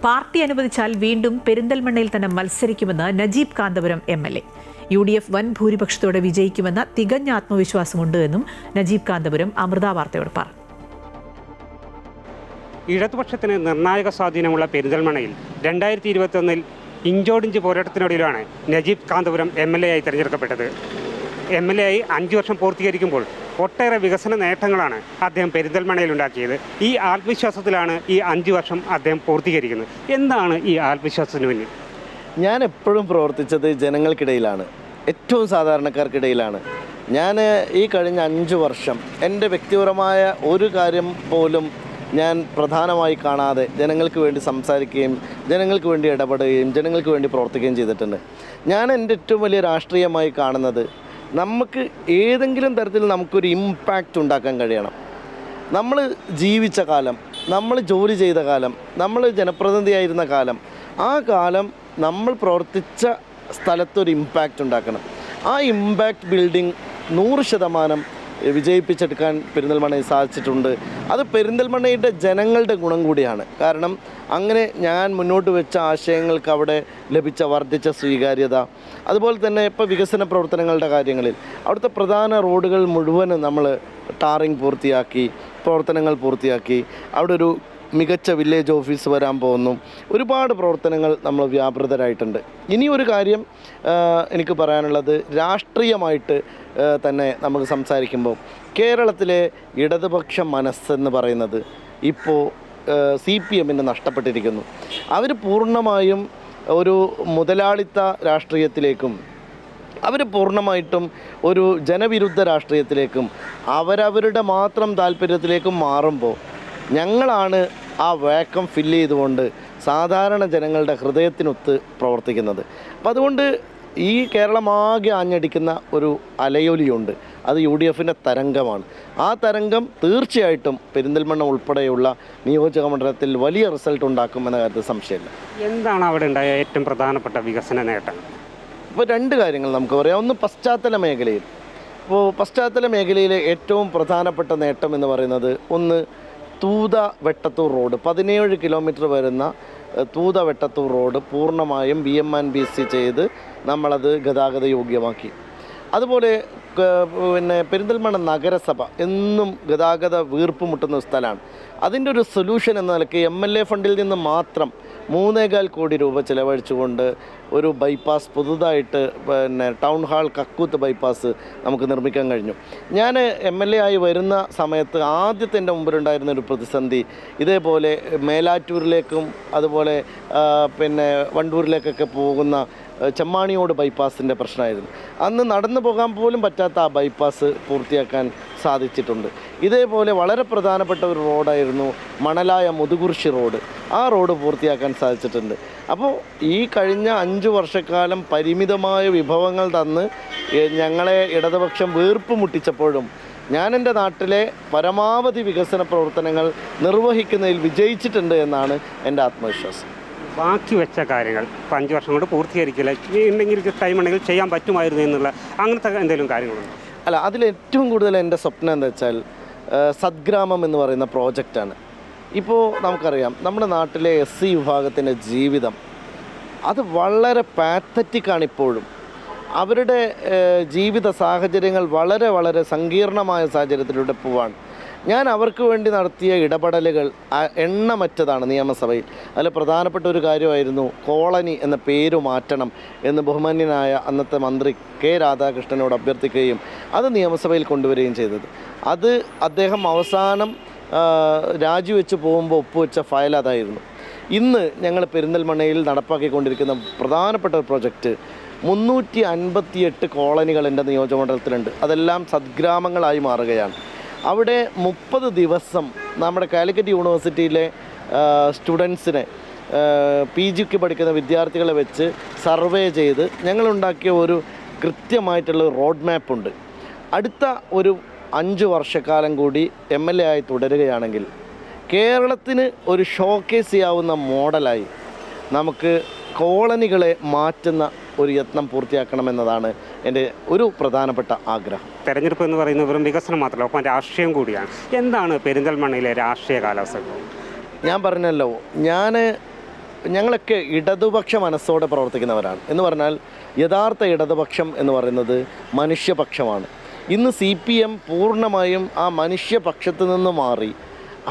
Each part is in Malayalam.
പാർട്ടി അനുവദിച്ചാൽ വീണ്ടും പെരിന്തൽമണ്ണയിൽ തന്നെ മത്സരിക്കുമെന്ന് നജീബ് കാന്തപുരം MLA. UDF വൻ ഭൂരിപക്ഷത്തോടെ വിജയിക്കുമെന്ന തികഞ്ഞ ആത്മവിശ്വാസമുണ്ട് എന്നും നജീബ് കാന്തപുരം അമൃത വാർത്തയോട് പറഞ്ഞു. ഇടതുപക്ഷത്തിന് നിർണായക സ്വാധീനമുള്ള പെരിന്തൽമണ്ണയിൽ 2021 ഇഞ്ചോടിഞ്ച് പോരാട്ടത്തിനൊടുവിലാണ് നജീബ് കാന്തപുരം MLA ആയി തിരഞ്ഞെടുക്കപ്പെട്ടത്. MLA ആയി 5 വർഷം പൂർത്തീകരിക്കുമ്പോൾ ഒട്ടേറെ വികസന നേട്ടങ്ങളാണ് അദ്ദേഹം പെരിന്തൽമണ്ണയിൽ ഉണ്ടാക്കിയത്. ഈ ആത്മവിശ്വാസത്തിലാണ് ഈ 5 വർഷം അദ്ദേഹം പൂർത്തീകരിക്കുന്നത്. എന്താണ് ഈ ആത്മവിശ്വാസത്തിന് പിന്നിൽ? ഞാൻ എപ്പോഴും പ്രവർത്തിച്ചത് ജനങ്ങൾക്കിടയിലാണ്, ഏറ്റവും സാധാരണക്കാർക്കിടയിലാണ്. ഞാൻ ഈ കഴിഞ്ഞ 5 വർഷം എൻ്റെ വ്യക്തിപരമായ ഒരു കാര്യം പോലും ഞാൻ പ്രധാനമായി കാണാതെ ജനങ്ങൾക്ക് വേണ്ടി സംസാരിക്കുകയും ജനങ്ങൾക്ക് വേണ്ടി ഇടപെടുകയും ജനങ്ങൾക്ക് വേണ്ടി പ്രവർത്തിക്കുകയും ചെയ്തിട്ടുണ്ട്. ഞാൻ എൻ്റെ ഏറ്റവും വലിയ രാഷ്ട്രീയമായി കാണുന്നത്, നമുക്ക് ഏതെങ്കിലും തരത്തിൽ നമുക്കൊരു ഇമ്പാക്റ്റ് ഉണ്ടാക്കാൻ കഴിയണം. നമ്മൾ ജീവിച്ച കാലം, നമ്മൾ ജോലി ചെയ്ത കാലം, നമ്മൾ ജനപ്രതിനിധിയായിരുന്ന കാലം, ആ കാലം നമ്മൾ പ്രവർത്തിച്ച സ്ഥലത്തൊരു ഇമ്പാക്റ്റ് ഉണ്ടാക്കണം. ആ ഇമ്പാക്റ്റ് ബിൽഡിംഗ് 100% വിജയിപ്പിച്ചെടുക്കാൻ പെരിന്തൽമണ്ണയിൽ സാധിച്ചിട്ടുണ്ട്. അത് പെരിന്തൽമണ്ണയുടെ ജനങ്ങളുടെ ഗുണം കൂടിയാണ്. കാരണം അങ്ങനെ ഞാൻ മുന്നോട്ട് വെച്ച ആശയങ്ങൾക്ക് അവിടെ ലഭിച്ച വർദ്ധിച്ച സ്വീകാര്യത, അതുപോലെ തന്നെ ഇപ്പോൾ വികസന പ്രവർത്തനങ്ങളുടെ കാര്യങ്ങളിൽ അവിടുത്തെ പ്രധാന റോഡുകൾ മുഴുവനും നമ്മൾ ടാറിങ് പൂർത്തിയാക്കി, പ്രവർത്തനങ്ങൾ പൂർത്തിയാക്കി. അവിടെ ഒരു മികച്ച വില്ലേജ് ഓഫീസ് വരാൻ പോകുന്നു. ഒരുപാട് പ്രവർത്തനങ്ങൾ നമ്മൾ വ്യാപൃതരായിട്ടുണ്ട്. ഇനിയൊരു കാര്യം എനിക്ക് പറയാനുള്ളത്, രാഷ്ട്രീയമായിട്ട് തന്നെ നമുക്ക് സംസാരിക്കുമ്പോൾ കേരളത്തിലെ ഇടതുപക്ഷ മനസ്സെന്ന് പറയുന്നത് ഇപ്പോൾ CPMന് നഷ്ടപ്പെട്ടിരിക്കുന്നു. അവർ പൂർണ്ണമായും ഒരു മുതലാളിത്ത രാഷ്ട്രീയത്തിലേക്കും അവർ പൂർണ്ണമായിട്ടും ഒരു ജനവിരുദ്ധ രാഷ്ട്രീയത്തിലേക്കും അവരവരുടെ മാത്രം താല്പര്യത്തിലേക്കും മാറുമ്പോൾ ഞങ്ങളാണ് ആ വാക്കം ഫില്ല് ചെയ്തുകൊണ്ട് സാധാരണ ജനങ്ങളുടെ ഹൃദയത്തിനൊത്ത് പ്രവർത്തിക്കുന്നത്. അപ്പം അതുകൊണ്ട് ഈ കേരളമാകെ ആഞ്ഞടിക്കുന്ന ഒരു അലയൊലിയുണ്ട്. അത് UDFൻ്റെ തരംഗമാണ്. ആ തരംഗം തീർച്ചയായിട്ടും പെരിന്തൽമണ്ണ ഉൾപ്പെടെയുള്ള നിയോജക മണ്ഡലത്തിൽ വലിയ റിസൾട്ട് ഉണ്ടാക്കുമെന്ന കാര്യത്തിൽ സംശയമില്ല. എന്താണ് അവിടെ ഉണ്ടായ ഏറ്റവും പ്രധാനപ്പെട്ട വികസന നേട്ടം? ഇപ്പോൾ 2 കാര്യങ്ങൾ നമുക്ക് പറയാം. ഒന്ന്, പശ്ചാത്തല മേഖലയിൽ. ഇപ്പോൾ പശ്ചാത്തല മേഖലയിലെ ഏറ്റവും പ്രധാനപ്പെട്ട നേട്ടം എന്ന് പറയുന്നത്, ഒന്ന് തൂത വെട്ടത്തൂർ റോഡ്, 17 കിലോമീറ്റർ വരുന്ന തൂത വെട്ടത്തൂർ റോഡ് പൂർണ്ണമായും BM&BC ചെയ്ത് നമ്മളത് ഗതാഗത യോഗ്യമാക്കി. അതുപോലെ പിന്നെ പെരിന്തൽമണ്ണ നഗരസഭ എന്നും ഗതാഗത വീർപ്പ് മുട്ടുന്ന സ്ഥലമാണ്. അതിൻ്റെ ഒരു സൊല്യൂഷൻ എന്ന നിലയ്ക്ക് MLA ഫണ്ടിൽ നിന്ന് മാത്രം 3.25 കോടി രൂപ ചിലവഴിച്ചുകൊണ്ട് ഒരു ബൈപ്പാസ് പുതുതായിട്ട് പിന്നെ ടൗൺ ഹാൾ കക്കൂത്ത് ബൈപ്പാസ് നമുക്ക് നിർമ്മിക്കാൻ കഴിഞ്ഞു. ഞാൻ MLA ആയി വരുന്ന സമയത്ത് ആദ്യത്തെ എൻ്റെ മുമ്പിലുണ്ടായിരുന്ന ഒരു പ്രതിസന്ധി ഇതേപോലെ മേലാറ്റൂരിലേക്കും അതുപോലെ പിന്നെ വണ്ടൂരിലേക്കൊക്കെ പോകുന്ന ചെമ്മാണിയോട് ബൈപ്പാസിൻ്റെ പ്രശ്നമായിരുന്നു. അന്ന് നടന്നു പോകാൻ പോലും പറ്റാത്ത ആ ബൈപ്പാസ് പൂർത്തിയാക്കാൻ സാധിച്ചിട്ടുണ്ട്. ഇതേപോലെ വളരെ പ്രധാനപ്പെട്ട ഒരു റോഡായിരുന്നു മണലായ മുതുകുറിശി റോഡ്. ആ റോഡ് പൂർത്തിയാക്കാൻ സാധിച്ചിട്ടുണ്ട്. അപ്പോൾ ഈ കഴിഞ്ഞ 5 വർഷക്കാലം പരിമിതമായ വിഭവങ്ങൾ തന്ന് ഞങ്ങളെ ഇടതുപക്ഷം വീർപ്പ് മുട്ടിച്ചപ്പോഴും ഞാൻ എൻ്റെ നാട്ടിലെ പരമാവധി വികസന പ്രവർത്തനങ്ങൾ നിർവഹിക്കുന്നതിൽ വിജയിച്ചിട്ടുണ്ട് എന്നാണ് എൻ്റെ ആത്മവിശ്വാസം. ബാക്കി വെച്ച കാര്യങ്ങൾ 5 വർഷം കൊണ്ട് പൂർത്തീകരിക്കില്ല, എന്തെങ്കിലും ടൈം ഉണ്ടെങ്കിൽ ചെയ്യാൻ പറ്റുമായിരുന്നു എന്നുള്ള അങ്ങനത്തെ എന്തെങ്കിലും കാര്യങ്ങളുണ്ട്? അല്ല, അതിലേറ്റവും കൂടുതൽ എൻ്റെ സ്വപ്നം എന്താ വെച്ചാൽ സദ്ഗ്രാമം എന്ന് പറയുന്ന പ്രോജക്റ്റാണ്. ഇപ്പോൾ നമുക്കറിയാം നമ്മുടെ നാട്ടിലെ SC വിഭാഗത്തിൻ്റെ ജീവിതം അത് വളരെ പാത്തറ്റിക്കാണ്. ഇപ്പോഴും അവരുടെ ജീവിത സാഹചര്യങ്ങൾ വളരെ വളരെ സങ്കീർണമായ സാഹചര്യത്തിലൂടെ പോവാണ്. ഞാൻ അവർക്ക് വേണ്ടി നടത്തിയ ഇടപെടലുകൾ എണ്ണമറ്റതാണ് നിയമസഭയിൽ. അതിൽ പ്രധാനപ്പെട്ട ഒരു കാര്യമായിരുന്നു കോളനി എന്ന പേര് മാറ്റണം എന്ന് ബഹുമാന്യനായ അന്നത്തെ മന്ത്രി K. രാധാകൃഷ്ണനോട് അഭ്യർത്ഥിക്കുകയും അത് നിയമസഭയിൽ കൊണ്ടുവരികയും ചെയ്തത്. അത് അദ്ദേഹം അവസാനം രാജിവെച്ച് പോകുമ്പോൾ ഒപ്പുവെച്ച ഫയൽ അതായിരുന്നു. ഇന്ന് ഞങ്ങൾ പെരിന്തൽമണ്ണയിൽ നടപ്പാക്കിക്കൊണ്ടിരിക്കുന്ന പ്രധാനപ്പെട്ട ഒരു പ്രൊജക്റ്റ് 358 കോളനികൾ എൻ്റെ നിയോജകമണ്ഡലത്തിലുണ്ട്. അതെല്ലാം സദ്ഗ്രാമങ്ങളായി മാറുകയാണ്. അവിടെ 30 ദിവസം നമ്മുടെ കാലിക്കറ്റ് യൂണിവേഴ്സിറ്റിയിലെ സ്റ്റുഡൻസിനെ PGക്ക് പഠിക്കുന്ന വിദ്യാർത്ഥികളെ വെച്ച് സർവേ ചെയ്ത് ഞങ്ങളുണ്ടാക്കിയ ഒരു കൃത്യമായിട്ടുള്ള റോഡ് മാപ്പുണ്ട്. അടുത്ത ഒരു 5 വർഷക്കാലം കൂടി MLA ആയി തുടരുകയാണെങ്കിൽ കേരളത്തിന് ഒരു ഷോക്കേസ് ചെയ്യാവുന്ന മോഡലായി നമുക്ക് കോളനികളെ മാറ്റുന്ന ഒരു യത്നം പൂർത്തിയാക്കണമെന്നതാണ് എൻ്റെ ഒരു പ്രധാനപ്പെട്ട ആഗ്രഹം. തെരഞ്ഞെടുപ്പ് എന്ന് പറയുന്നത് വെറും വികസനം മാത്രമല്ല, ഒപ്പം രാഷ്ട്രീയം കൂടിയാണ്. എന്താണ് പെരിന്തൽമണ്ണയിലെ രാഷ്ട്രീയ കാലാവസ്ഥ? ഞാൻ പറഞ്ഞല്ലോ, ഞാൻ ഞങ്ങളൊക്കെ ഇടതുപക്ഷ മനസ്സോടെ പ്രവർത്തിക്കുന്നവരാണ്. എന്ന് പറഞ്ഞാൽ യഥാർത്ഥ ഇടതുപക്ഷം എന്ന് പറയുന്നത് മനുഷ്യപക്ഷമാണ്. ഇന്ന് CPM പൂർണ്ണമായും ആ മനുഷ്യപക്ഷത്ത് നിന്ന് മാറി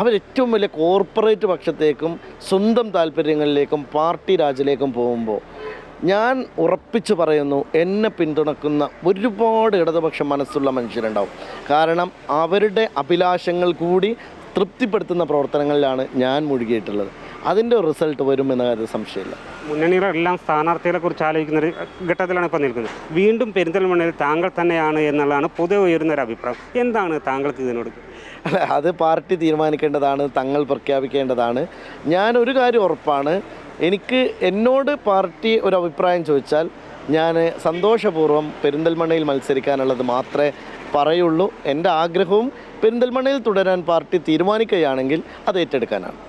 അവരേറ്റവും വലിയ കോർപ്പറേറ്റ് പക്ഷത്തേക്കും സ്വന്തം താല്പര്യങ്ങളിലേക്കും പാർട്ടി രാജിലേക്കും പോകുമ്പോൾ ഞാൻ ഉറപ്പിച്ച് പറയുന്നു, എന്നെ പിന്തുണക്കുന്ന ഒരുപാട് ഇടതുപക്ഷ മനസ്സുള്ള മനുഷ്യരുണ്ടാവും. കാരണം അവരുടെ അഭിലാഷങ്ങൾ കൂടി തൃപ്തിപ്പെടുത്തുന്ന പ്രവർത്തനങ്ങളിലാണ് ഞാൻ മുഴുകിയിട്ടുള്ളത്. അതിൻ്റെ റിസൾട്ട് വരുമെന്ന കാര്യത്തിൽ സംശയമില്ല. മുന്നണികളെല്ലാം സ്ഥാനാർത്ഥികളെക്കുറിച്ച് ആലോചിക്കുന്ന ഒരു ഘട്ടത്തിലാണ് ഇപ്പോൾ നിൽക്കുന്നത്. വീണ്ടും പെരിന്തൽമണ്ണയിൽ താങ്കൾ തന്നെയാണ് എന്നുള്ളതാണ് പൊതുവെ ഉയരുന്നൊരു അഭിപ്രായം. എന്താണ് താങ്കൾക്ക് ഇതിനോട്? അല്ല, അത് പാർട്ടി തീരുമാനിക്കേണ്ടതാണ്, തങ്ങൾ പ്രഖ്യാപിക്കേണ്ടതാണ്. ഞാനൊരു കാര്യം ഉറപ്പാണ്, എനിക്ക് എന്നോട് പാർട്ടി ഒരു അഭിപ്രായം ചോദിച്ചാൽ ഞാൻ സന്തോഷപൂർവ്വം പെരിന്തൽമണ്ണയിൽ മത്സരിക്കാനുള്ളത് മാത്രമേ പറയുള്ളൂ. എൻ്റെ ആഗ്രഹവും പെരിന്തൽമണ്ണയിൽ തുടരാൻ പാർട്ടി തീരുമാനിക്കുകയാണെങ്കിൽ അത് ഏറ്റെടുക്കാനാണ്.